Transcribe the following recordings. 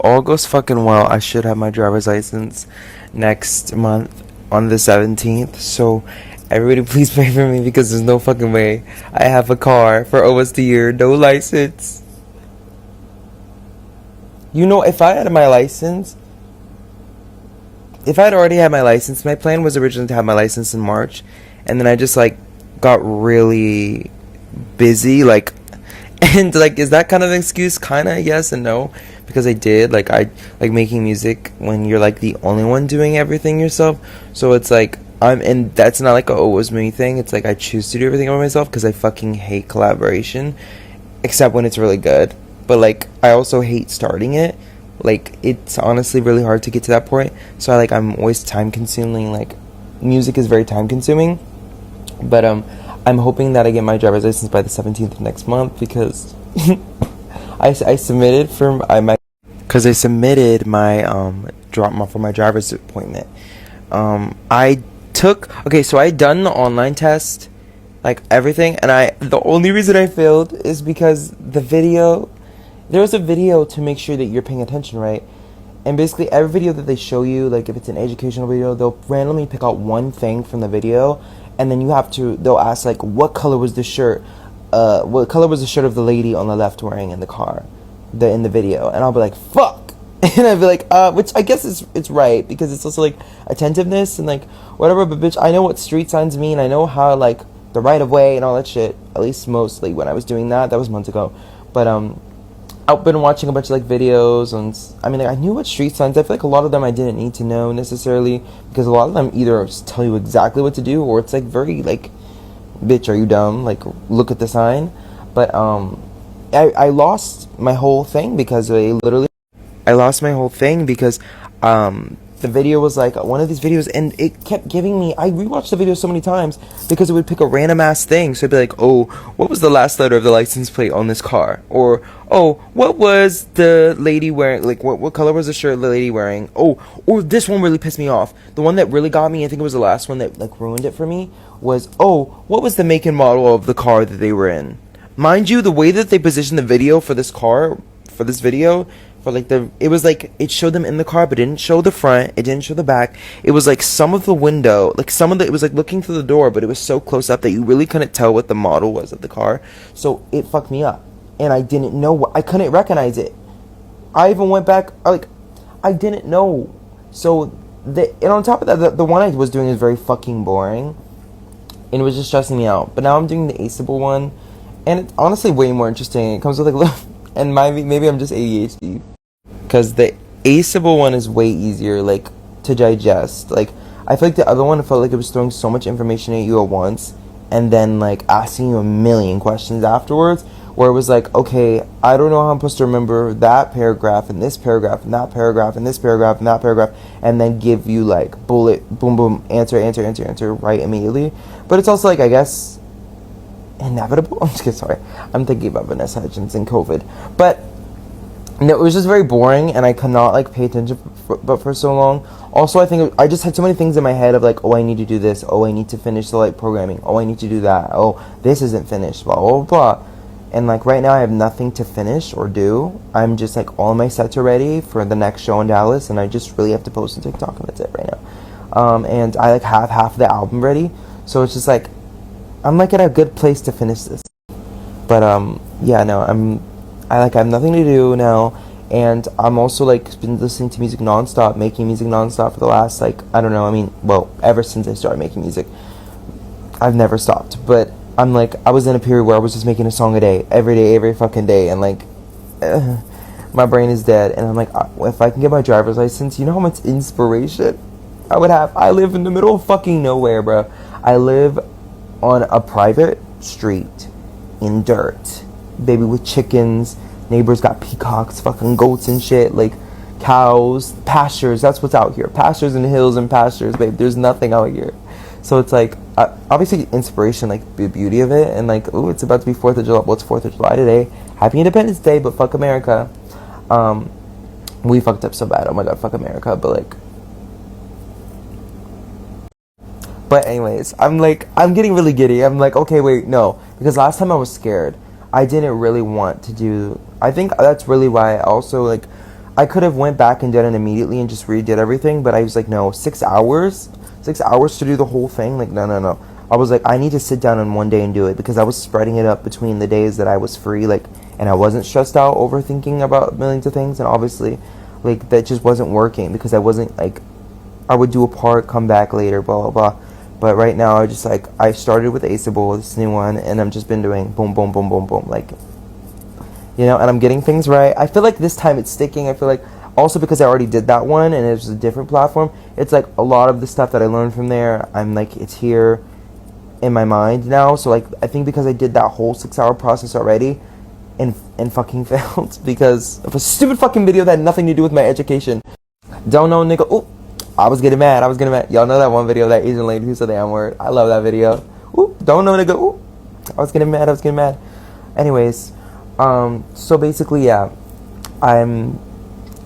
All goes fucking well. I should have my driver's license next month on the 17th. So everybody please pray for me because there's no fucking way I have a car for almost a year, no license. You know, if I had already had my license, my plan was originally to have my license in March, and then I just like got really busy, like, and like, is that kind of an excuse? Kind of yes and no, because I like making music when you're like the only one doing everything yourself. So it's like and that's not like a oh, it was me thing. It's like I choose to do everything by myself because I fucking hate collaboration, except when it's really good. But like, I also hate starting it. Like, it's honestly really hard to get to that point. So I'm always time consuming. Like, music is very time consuming. But I'm hoping that I get my driver's license by the 17th of next month because I submitted for I submitted my drop for my driver's appointment. So I had done the online test, like everything, and the only reason I failed is because there was a video to make sure that you're paying attention, right? And basically every video that they show you, like if it's an educational video, they'll randomly pick out one thing from the video, and then they'll ask like, what color was the shirt of the lady on the left wearing in the car, in the video? And I'll be like, fuck! And I'd be like, which I guess it's right, because it's also like attentiveness and like whatever, but bitch, I know what street signs mean, I know how like the right of way and all that shit, at least mostly when I was doing that was months ago. But I've been watching a bunch of like videos, and I knew what street signs. I feel like a lot of them I didn't need to know necessarily, because a lot of them either tell you exactly what to do, or it's like very like, bitch, are you dumb? Like, look at the sign. But I lost my whole thing because the video was like one of these videos, and it kept giving me, I rewatched the video so many times because it would pick a random ass thing. So it'd be like, oh, what was the last letter of the license plate on this car? Or, oh, what was the lady wearing, like what color was the shirt the lady wearing? Oh, or this one really pissed me off. The one that really got me, I think it was the last one that like ruined it for me, was, oh, what was the make and model of the car that they were in? Mind you, the way that they positioned the video for this video, it was like, it showed them in the car, but it didn't show the front, it didn't show the back. It was like some of the window, it was like looking through the door, but it was so close up that you really couldn't tell what the model was of the car. So it fucked me up, and I didn't know I couldn't recognize it. I even went back, I didn't know. So and on top of that, the one I was doing is very fucking boring, and it was just stressing me out. But now I'm doing the aceable one, and it's honestly way more interesting. It comes with like and maybe I'm just ADHD, because the aceable one is way easier like to digest. Like, I feel like the other one felt like it was throwing so much information at you at once, and then like asking you a million questions afterwards, where it was like, okay, I don't know how I'm supposed to remember that paragraph and this paragraph and that paragraph and this paragraph and that paragraph, and then give you like bullet boom boom answer right immediately. But it's also like, I guess, inevitable. I'm just kidding, sorry, I'm thinking about Vanessa Hudgens and COVID. But no, it was just very boring, and I could not like pay attention for so long. Also, I think I just had so many things in my head of like, oh, I need to do this, oh, I need to finish the like programming, oh, I need to do that, oh, this isn't finished, blah blah blah. And like right now I have nothing to finish or do. I'm just like, all my sets are ready for the next show in Dallas, and I just really have to post on TikTok, and that's it right now. And I like have half the album ready, so it's just like I'm like at a good place to finish this. But yeah, no, I have nothing to do now, and I'm also like been listening to music nonstop, making music nonstop for the last like, I don't know, ever since I started making music. I've never stopped, but I'm like, I was in a period where I was just making a song a day, every fucking day, and like, my brain is dead, and I'm like, if I can get my driver's license, you know how much inspiration I would have? I live in the middle of fucking nowhere, bro. I live on a private street in dirt, baby, with chickens. Neighbors got peacocks, fucking goats and shit, like cows, pastures. That's what's out here. Pastures and hills and pastures, babe. There's nothing out here. So it's like, obviously inspiration, like the beauty of it, and like, ooh, it's about to be 4th of July. What's 4th of July today? Happy Independence Day, but fuck America. We fucked up so bad. Oh my god, fuck America. But anyways, I'm getting really giddy. I'm like, okay, wait, no. Because last time I was scared. I didn't really want to do, I think that's really why I also, like, I could have went back and done it immediately and just redid everything, but I was like, no, 6 hours? 6 hours to do the whole thing? Like, no. I was like, I need to sit down on one day and do it, because I was spreading it up between the days that I was free, like, and I wasn't stressed out overthinking about millions of things, and obviously, like, that just wasn't working, because I wasn't, like, I would do a part, come back later, blah, blah, blah. But right now, I just, like, I started with Aceable, this new one, and I've just been doing boom, boom, boom, boom, boom, like, you know, and I'm getting things right. I feel like this time it's sticking. I feel like also because I already did that one and it was a different platform, it's like a lot of the stuff that I learned from there, I'm like, it's here in my mind now. So like, I think because I did that whole 6-hour process already and fucking failed because of a stupid fucking video that had nothing to do with my education. Don't know, nigga. Oh, I was getting mad. Y'all know that one video, that Asian lady who said the M word. I love that video. Ooh, don't know, nigga. Ooh, I was getting mad. Anyways, so basically, yeah, I'm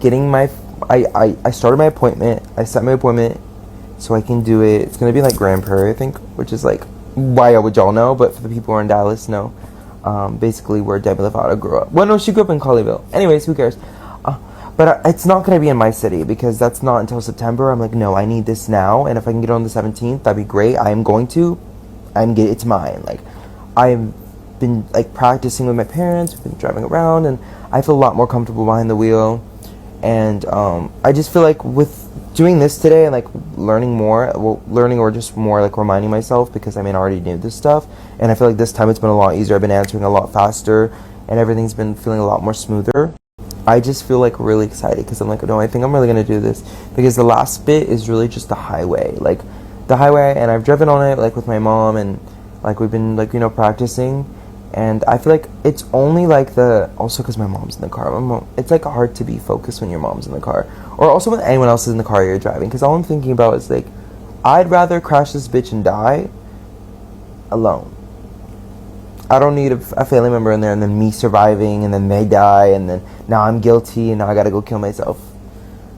getting my, I started my appointment, I set my appointment, so I can do it. It's gonna be like Grand Prairie, I think, which is like, why would y'all know, but for the people who are in Dallas, no, basically where Demi Lovato grew up. Well, no, she grew up in Colleyville. Anyways, who cares, but it's not gonna be in my city, because that's not until September. I'm like, no, I need this now, and if I can get it on the 17th, that'd be great. It's mine. Like, I've been like practicing with my parents, we've been driving around, and I feel a lot more comfortable behind the wheel, and I just feel like with doing this today and like learning or just more like reminding myself, because I mean I already knew this stuff, and I feel like this time it's been a lot easier. I've been answering a lot faster and everything's been feeling a lot more smoother. I just feel like really excited, because I'm like, no, I think I'm really gonna do this, because the last bit is really just the highway, and I've driven on it like with my mom, and like we've been like, you know, practicing. And I feel like it's only like also because my mom's in the car. It's like hard to be focused when your mom's in the car. Or also when anyone else is in the car you're driving. Because all I'm thinking about is like, I'd rather crash this bitch and die alone. I don't need a family member in there and then me surviving and then they die and then now I'm guilty and now I gotta go kill myself.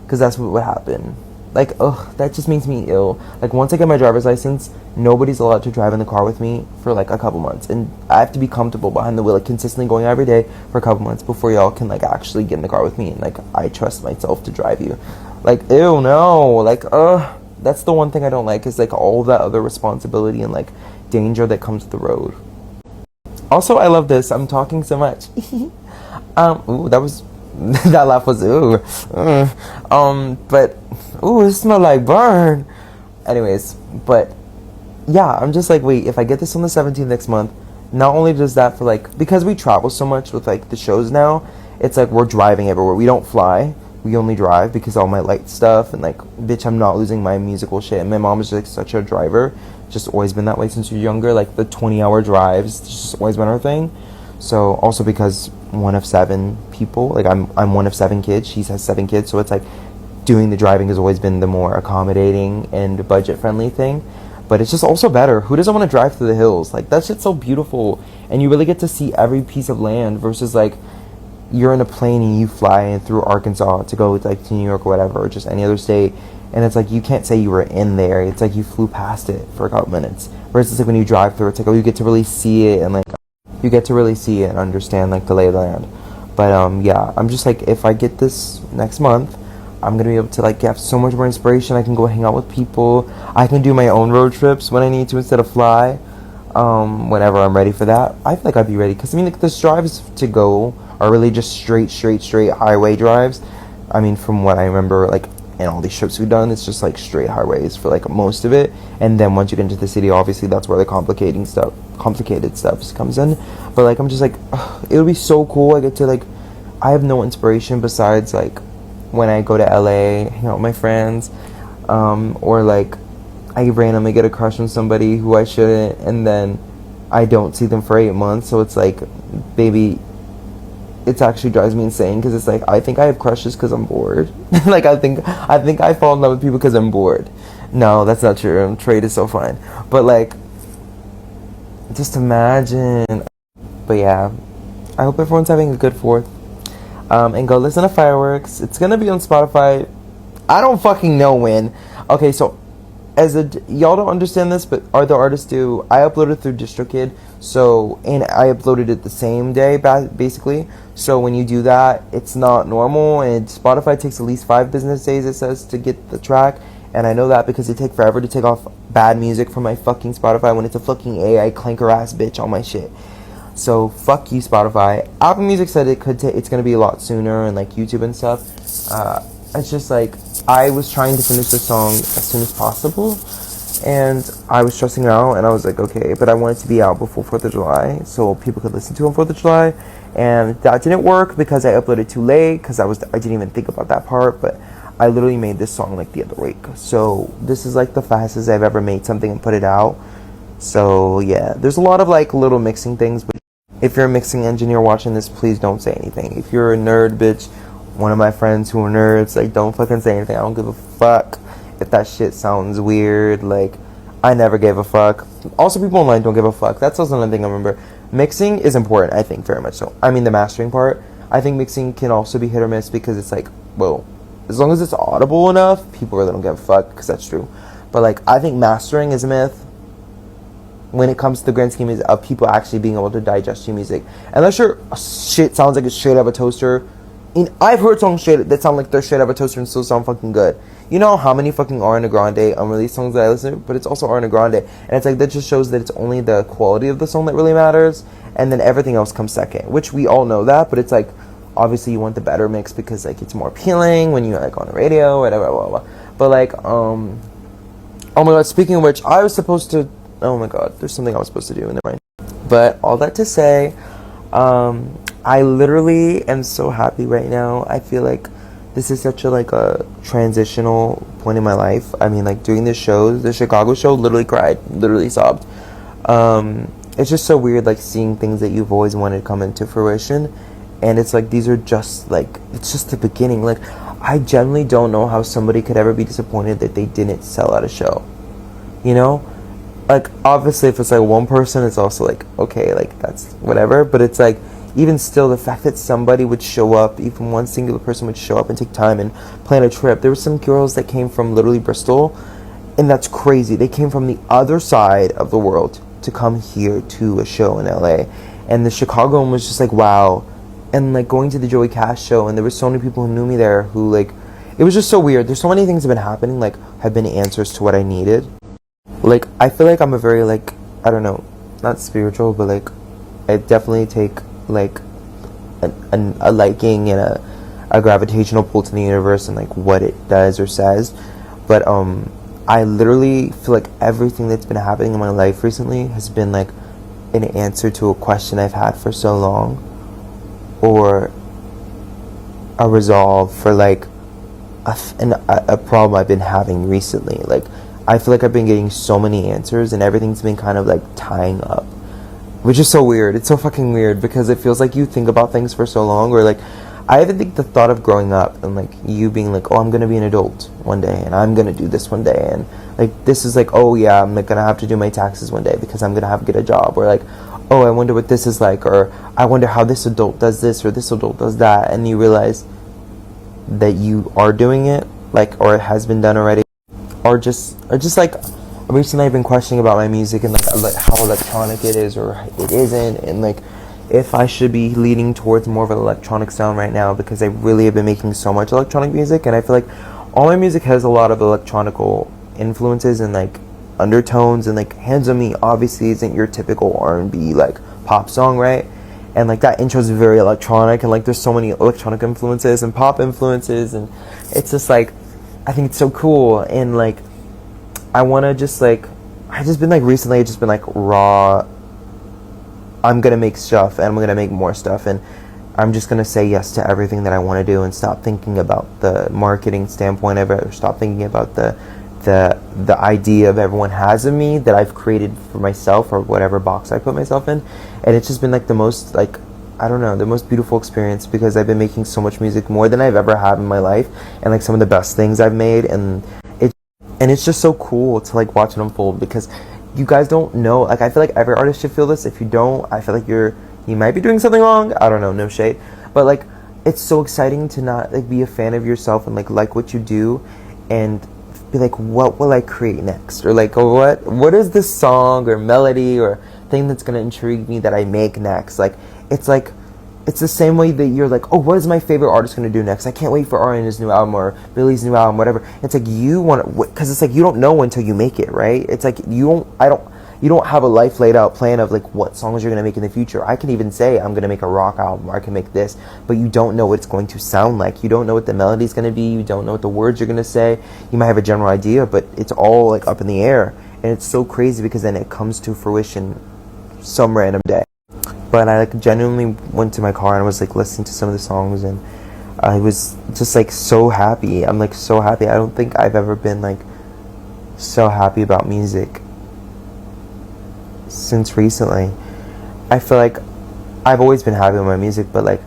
Because that's what would happen. Like, ugh, that just makes me ill. Like, once I get my driver's license, nobody's allowed to drive in the car with me for, like, a couple months. And I have to be comfortable behind the wheel, like, consistently going every day for a couple months before y'all can, like, actually get in the car with me. And, like, I trust myself to drive you. Like, ew, no. Like, that's the one thing I don't like, is, like, all that other responsibility and, like, danger that comes with the road. Also, I love this. I'm talking so much. Ooh, that was... that laugh was ooh. But ooh, it smelled like burn. Anyways, but yeah, I'm just like, wait, if I get this on the 17th next month, not only does that for like, because we travel so much with like the shows now, it's like we're driving everywhere. We don't fly, we only drive, because all my light stuff and like, bitch, I'm not losing my musical shit. And my mom is like such a driver, just always been that way since you're younger. Like the 20-hour drives, it's just always been her thing. So also because one of 7 people, like I'm one of 7 kids, she has 7 kids, so it's like doing the driving has always been the more accommodating and budget friendly thing. But it's just also better. Who doesn't want to drive through the hills? Like, that shit's so beautiful, and you really get to see every piece of land, versus like you're in a plane and you fly through Arkansas to go like to New York or whatever, or just any other state, and it's like you can't say you were in there. It's like you flew past it for a couple minutes. Whereas it's like when you drive through, it's like, oh, you get to really see it, and like you get to really see it and understand like the lay of the land. But yeah, I'm just like, if I get this next month, I'm gonna be able to like have so much more inspiration. I can go hang out with people. I can do my own road trips when I need to instead of fly. Whenever I'm ready for that, I feel like I'd be ready, because I mean, like, the drives to go are really just straight highway drives. I mean, from what I remember, like in all these trips we've done, it's just like straight highways for like most of it. And then once you get into the city, obviously that's where the complicated stuff comes in. But like, I'm just like, it would be so cool. I get to like, I have no inspiration besides like when I go to LA, hang out with my friends, or like I randomly get a crush on somebody who I shouldn't, and then I don't see them for 8 months. So it's like, baby, it actually drives me insane, because it's like, I think I have crushes because I'm bored. Like, I think I fall in love with people because I'm bored. No, that's not true. Trade is so fun. But like, just imagine. But yeah, I hope everyone's having a good 4th. And go listen to Fireworks. It's gonna be on Spotify. I don't fucking know when. Okay, so y'all don't understand this, but the artists do. I uploaded through DistroKid, so, and I uploaded it the same day, basically. So when you do that, it's not normal, and Spotify takes at least 5 business days, it says, to get the track. And I know that because it takes forever to take off bad music from my fucking Spotify when it's a fucking AI clanker ass bitch on my shit. So fuck you, Spotify. Apple Music said it's gonna be a lot sooner, and like YouTube and stuff. It's just like, I was trying to finish the song as soon as possible, and I was stressing out, and I was like, okay, but I want it to be out before 4th of July so people could listen to it on 4th of July, and that didn't work because I uploaded too late, because I didn't even think about that part, but I literally made this song like the other week. So this is like the fastest I've ever made something and put it out. So yeah, there's a lot of like little mixing things, but if you're a mixing engineer watching this, please don't say anything. If you're a nerd, bitch, one of my friends who are nerds, like, don't fucking say anything. I don't give a fuck if that shit sounds weird. Like, I never gave a fuck. Also, people online don't give a fuck. That's also another thing I remember. Mixing is important, I think, very much so. I mean, the mastering part. I think mixing can also be hit or miss, because it's like, well, as long as it's audible enough, people really don't give a fuck, because that's true. But like, I think mastering is a myth when it comes to the grand scheme of people actually being able to digest your music. Unless your shit sounds like it's straight out of a toaster. And I've heard songs that sound like they're straight out of a toaster and still sound fucking good. You know how many fucking Ariana Grande unreleased songs that I listen to? But it's also Ariana Grande. And it's like, that just shows that it's only the quality of the song that really matters. And then everything else comes second. Which we all know that. But it's like, obviously you want the better mix because like it's more appealing when you're like on the radio, whatever, blah, blah, blah. But like, oh my god, speaking of which, I was supposed to, oh my god, there's something I was supposed to do, never mind. But all that to say, I literally am so happy right now. I feel like this is such a transitional point in my life. I mean, like, doing this show, the Chicago show, literally cried, literally sobbed. It's just so weird, like, seeing things that you've always wanted to come into fruition. And it's like, these are just, like, it's just the beginning. Like, I genuinely don't know how somebody could ever be disappointed that they didn't sell out a show. You know? Like, obviously, if it's, like, one person, it's also, like, okay, like, that's whatever. But it's, like, even still, the fact that somebody would show up, even one singular person would show up and take time and plan a trip. There were some girls that came from literally Bristol, and that's crazy. They came from the other side of the world to come here to a show in LA. And the Chicago one was just like, wow. And like going to the Joey Cash show, and there were so many people who knew me there who, like, it was just so weird. There's so many things that have been happening, like, have been answers to what I needed. Like, I feel like I'm a very, like, I don't know, not spiritual, but like, I definitely take like a liking and a gravitational pull to the universe and like what it does or says. But I literally feel like everything that's been happening in my life recently has been like an answer to a question I've had for so long, or a resolve for like a problem I've been having recently. Like, I feel like I've been getting so many answers, and everything's been kind of like tying up, which is so weird. It's so fucking weird, because it feels like you think about things for so long, or like, I even think the thought of growing up and like you being like, oh, I'm gonna be an adult one day, and I'm gonna do this one day, and like, this is like, oh yeah, I'm like gonna have to do my taxes one day because I'm gonna have to get a job, or like, oh, I wonder what this is like, or I wonder how this adult does this, or this adult does that, and you realize that you are doing it, like, or it has been done already, or just like, recently I've been questioning about my music and like how electronic it is or it isn't, and like if I should be leaning towards more of an electronic sound right now, because I really have been making so much electronic music, and I feel like all my music has a lot of electronical influences and like undertones, and like Hands on Me obviously isn't your typical R&B like pop song, right? And like that intro is very electronic, and like there's so many electronic influences and pop influences, and it's just like, I think it's so cool. And like, I want to just like, I just been like recently, I've just been like raw, I'm going to make stuff, and I'm going to make more stuff, and I'm just going to say yes to everything that I want to do, and stop thinking about the marketing standpoint of it, or stop thinking about the idea of everyone has of me that I've created for myself, or whatever box I put myself in. And it's just been like the most, like, I don't know, the most beautiful experience, because I've been making so much music, more than I've ever had in my life, and like some of the best things I've made, and it's just so cool to like watch it unfold, because you guys don't know, like, I feel like every artist should feel this. If you don't, I feel like you might be doing something wrong. I don't know, no shade, but like, it's so exciting to not like be a fan of yourself and like what you do, and be like, what will I create next? Or like, what is this song or melody or thing that's going to intrigue me that I make next? Like, it's the same way that you're like, oh, what is my favorite artist going to do next? I can't wait for Ariana's new album or Billy's new album, whatever. It's like you want to, because it's like you don't know until you make it, right? It's like you don't have a life laid out plan of like what songs you're going to make in the future. I can even say I'm going to make a rock album or I can make this, but you don't know what it's going to sound like. You don't know what the melody is going to be. You don't know what the words you're going to say. You might have a general idea, but it's all like up in the air. And it's so crazy because then it comes to fruition some random day. But I like genuinely went to my car and I was like listening to some of the songs and I was just like so happy. I'm like so happy. I don't think I've ever been like so happy about music since recently. I feel like I've always been happy with my music, but like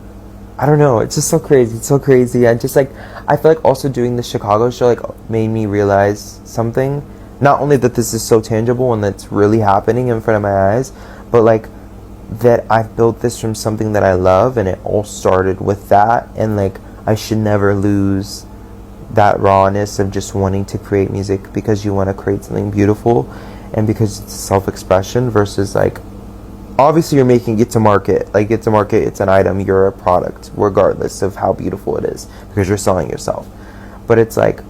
I don't know, it's just so crazy. It's so crazy. And just like I feel like also doing the Chicago show like made me realize something. Not only that this is so tangible and that's really happening in front of my eyes, but like that I've built this from something that I love and it all started with that, and like I should never lose that rawness of just wanting to create music because you want to create something beautiful and because it's self-expression versus like obviously you're making it to market. Like it's an item, you're a product regardless of how beautiful it is because you're selling yourself. But it's like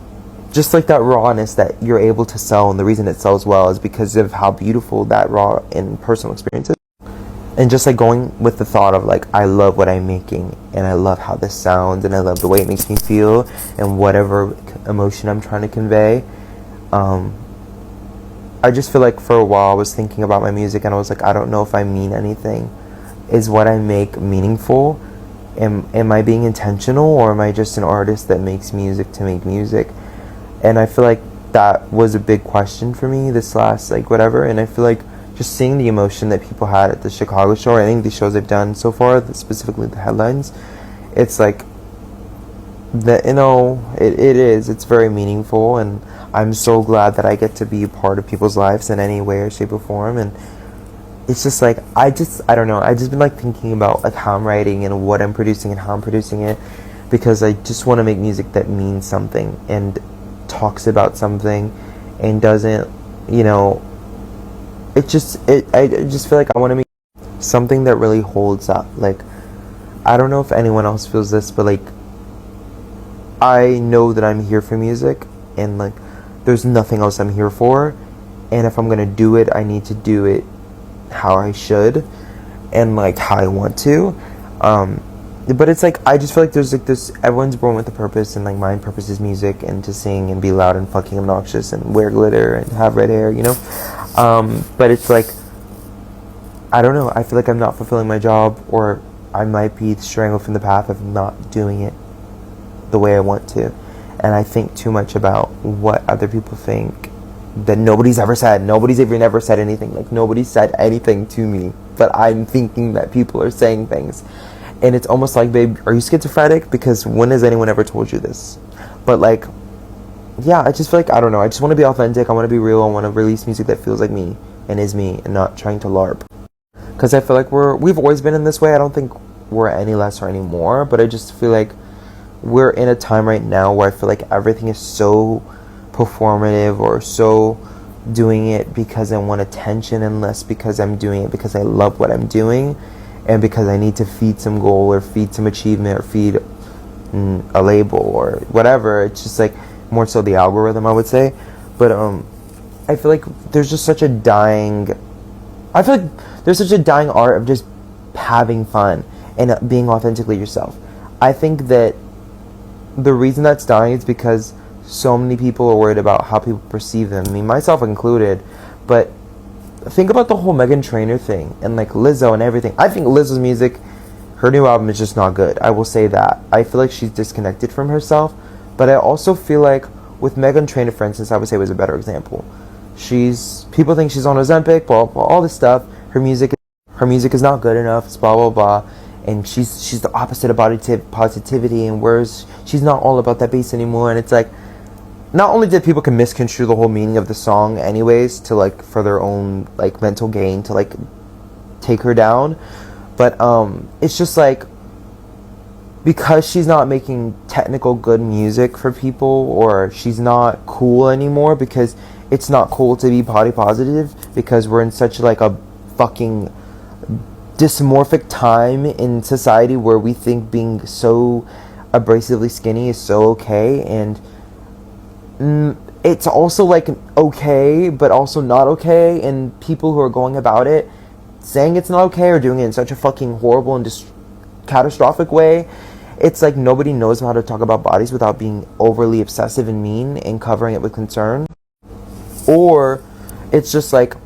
just like that rawness that you're able to sell, and the reason it sells well is because of how beautiful that raw and personal experience is. And just like going with the thought of like, I love what I'm making and I love how this sounds and I love the way it makes me feel and whatever emotion I'm trying to convey. I just feel like for a while I was thinking about my music and I was like, I don't know if I mean anything. Is what I make meaningful? Am I being intentional, or am I just an artist that makes music to make music? And I feel like that was a big question for me this last like whatever, and I feel like just seeing the emotion that people had at the Chicago show, or I think the shows I've done so far, specifically the headlines, it's like that, you know, it's very meaningful, and I'm so glad that I get to be a part of people's lives in any way or shape or form. And it's just like I don't know, I just been like thinking about like how I'm writing and what I'm producing and how I'm producing it, because I just want to make music that means something and talks about something and doesn't, you know, I just feel like I want to make something that really holds up. Like, I don't know if anyone else feels this, but like, I know that I'm here for music, and like, there's nothing else I'm here for. And if I'm gonna do it, I need to do it how I should, and like how I want to. But it's like, I just feel like there's like this, everyone's born with a purpose, and like my purpose is music and to sing and be loud and fucking obnoxious and wear glitter and have red hair, you know? But it's like, I don't know, I feel like I'm not fulfilling my job, or I might be strangled from the path of not doing it the way I want to. And I think too much about what other people think that nobody's ever said. Nobody's even ever said anything. Like, nobody said anything to me, but I'm thinking that people are saying things. And it's almost like, babe, are you schizophrenic? Because when has anyone ever told you this? But like, yeah, I just feel like, I don't know, I just want to be authentic, I want to be real, I want to release music that feels like me and is me, and not trying to LARP. Because I feel like we've always been in this way. I don't think we're any less or any more, but I just feel like we're in a time right now where I feel like everything is so performative, or so doing it because I want attention, and less because I'm doing it because I love what I'm doing, and because I need to feed some goal or feed some achievement or feed a label or whatever. It's just like more so the algorithm, I would say. But I feel like there's such a dying art of just having fun and being authentically yourself. I think that the reason that's dying is because so many people are worried about how people perceive them. I mean, myself included. But think about the whole Meghan Trainor thing and like Lizzo and everything. I think Lizzo's music, her new album is just not good. I will say that. I feel like she's disconnected from herself. But I also feel like with Meghan Trainor, for instance, I would say was a better example. People think she's on Ozempic, blah, blah, all this stuff. Her music is not good enough, it's blah, blah, blah. And she's the opposite of positivity, and whereas she's not all about that bass anymore. And it's like, not only did people can misconstrue the whole meaning of the song anyways, to like, for their own like mental gain, to like take her down, but it's just like, because she's not making technical good music for people, or she's not cool anymore, because it's not cool to be body positive, because we're in such like a fucking dysmorphic time in society where we think being so abrasively skinny is so okay, and it's also like okay but also not okay, and people who are going about it saying it's not okay or doing it in such a fucking horrible and just catastrophic way. It's like nobody knows how to talk about bodies without being overly obsessive and mean and covering it with concern. Or it's just like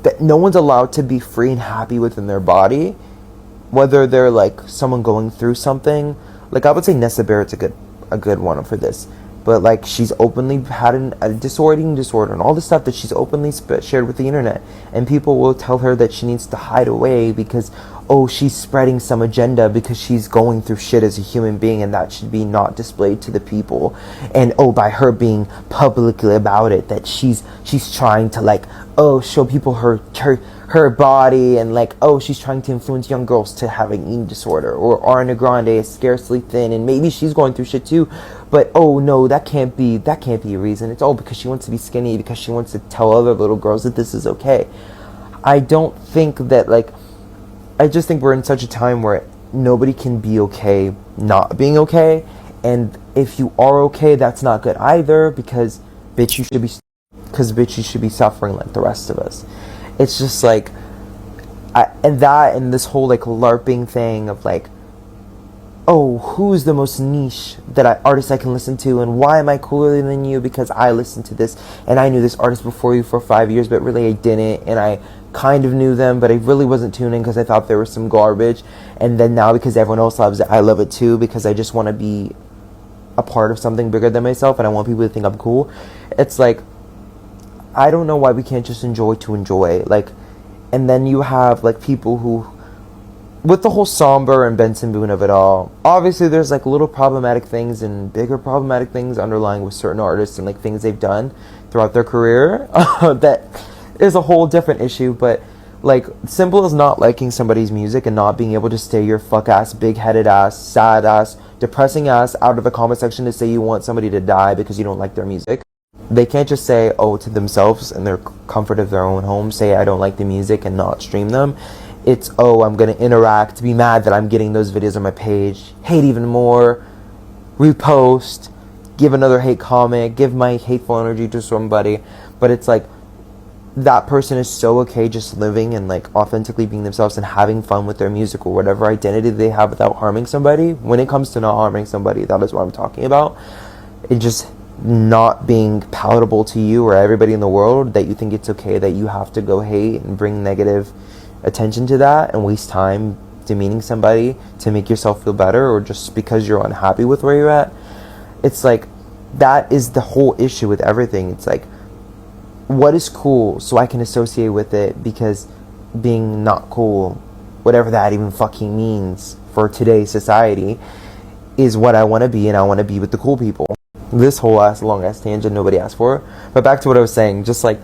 that no one's allowed to be free and happy within their body, whether they're like someone going through something. Like I would say Nessa Barrett's a good one for this. But like she's openly had a eating disorder and all the stuff that she's openly shared with the internet, and people will tell her that she needs to hide away because she's spreading some agenda because she's going through shit as a human being, and that should be not displayed to the people. And by her being publicly about it, that she's trying to like show people her body, and like she's trying to influence young girls to have an eating disorder, or Ariana Grande is scarcely thin and maybe she's going through shit too, but no, that can't be a reason. It's because she wants to be skinny, because she wants to tell other little girls that this is okay. I don't think that, like, I just think we're in such a time where nobody can be okay not being okay, and if you are okay, that's not good either, because bitch you should be suffering like the rest of us. It's just like, and this whole like LARPing thing of like, who's the most niche artist I can listen to, and why am I cooler than you because I listened to this and I knew this artist before you for 5 years, but really I didn't, and I kind of knew them but I really wasn't tuning because I thought there was some garbage, and then now because everyone else loves it, I love it too, because I just want to be a part of something bigger than myself and I want people to think I'm cool. It's like, I don't know why we can't just enjoy to enjoy. Like, and then you have like people who, with the whole somber and Benson Boone of it all, obviously there's like little problematic things and bigger problematic things underlying with certain artists and like things they've done throughout their career. That is a whole different issue, but like simple as not liking somebody's music and not being able to stay your fuck ass, big headed ass, sad ass, depressing ass out of the comment section to say you want somebody to die because you don't like their music. They can't just say, to themselves in their comfort of their own home, say I don't like the music and not stream them. It's, I'm going to interact, be mad that I'm getting those videos on my page, hate even more, repost, give another hate comment, give my hateful energy to somebody. But it's like, that person is so okay just living and like authentically being themselves and having fun with their music or whatever identity they have without harming somebody. When it comes to not harming somebody, that is what I'm talking about. It just not being palatable to you or everybody in the world, that you think it's okay that you have to go hate and bring negative attention to that and waste time demeaning somebody to make yourself feel better, or just because you're unhappy with where you're at. It's like, that is the whole issue with everything. It's like, what is cool so I can associate with it, because being not cool, whatever that even fucking means for today's society, is what I want to be, and I want to be with the cool people. This whole long ass tangent nobody asked for, but back to what I was saying, just like,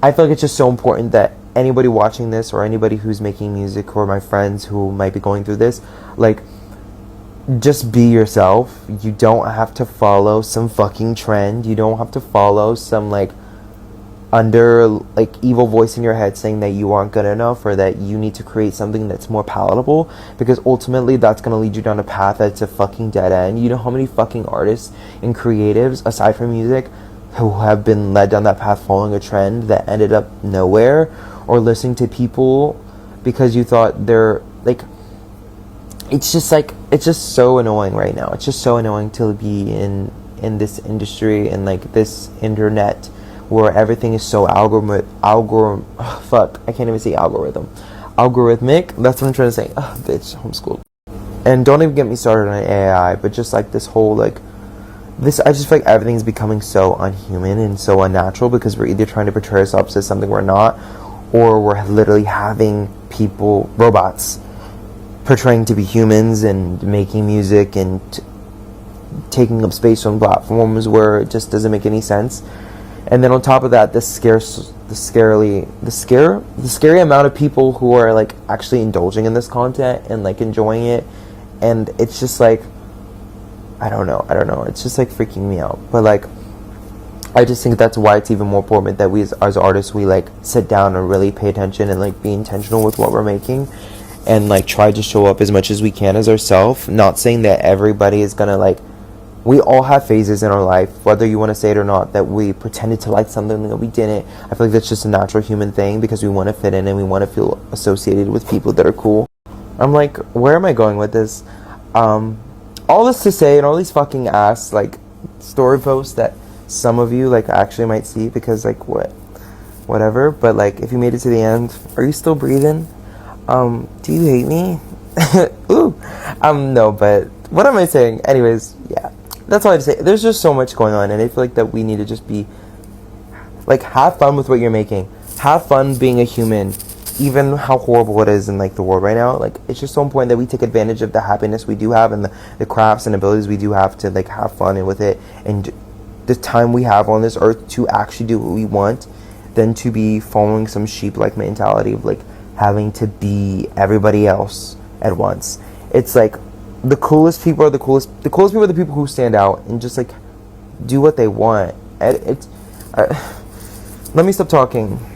I feel like it's just so important that anybody watching this, or anybody who's making music, or my friends who might be going through this, like, just be yourself. You don't have to follow some fucking trend. You don't have to follow some like evil voice in your head saying that you aren't good enough, or that you need to create something that's more palatable, because ultimately that's going to lead you down a path that's a fucking dead end. You know how many fucking artists and creatives aside from music who have been led down that path following a trend that ended up nowhere, or listening to people because you thought they're like, it's just so annoying right now. It's just so annoying to be in this industry and like this internet where everything is so algorithmic. I can't even say algorithm. Algorithmic. That's what I'm trying to say. Bitch, homeschooled. And don't even get me started on AI, but just like this whole like this, I just feel like everything's becoming so unhuman and so unnatural, because we're either trying to portray ourselves as something we're not, or we're literally having robots portraying to be humans and making music and taking up space on platforms where it just doesn't make any sense. And then on top of that, the scary amount of people who are like actually indulging in this content and like enjoying it and it's just like, I don't know, it's just like freaking me out. But like, I just think that's why it's even more important that we as artists, we like sit down and really pay attention and like be intentional with what we're making, and like try to show up as much as we can as ourselves. Not saying that everybody is gonna like, we all have phases in our life, whether you want to say it or not, that we pretended to like something that we didn't. I feel like that's just a natural human thing, because we want to fit in and we want to feel associated with people that are cool. I'm like, where am I going with this? All this to say, and all these fucking ass like story posts that some of you like actually might see, because like whatever. But like, if you made it to the end, are you still breathing? Do you hate me? Ooh. No, but what am I saying? Anyways, yeah. That's all I have to say. There's just so much going on, and I feel like that we need to just be like, have fun with what you're making. Have fun being a human, even how horrible it is in like the world right now. Like, it's just so important that we take advantage of the happiness we do have, and the crafts and abilities we do have to like have fun and with it, and the time we have on this earth to actually do what we want, than to be following some sheep-like mentality of like having to be everybody else at once. It's like, the coolest people are the coolest people are the people who stand out and just like do what they want. Let me stop talking.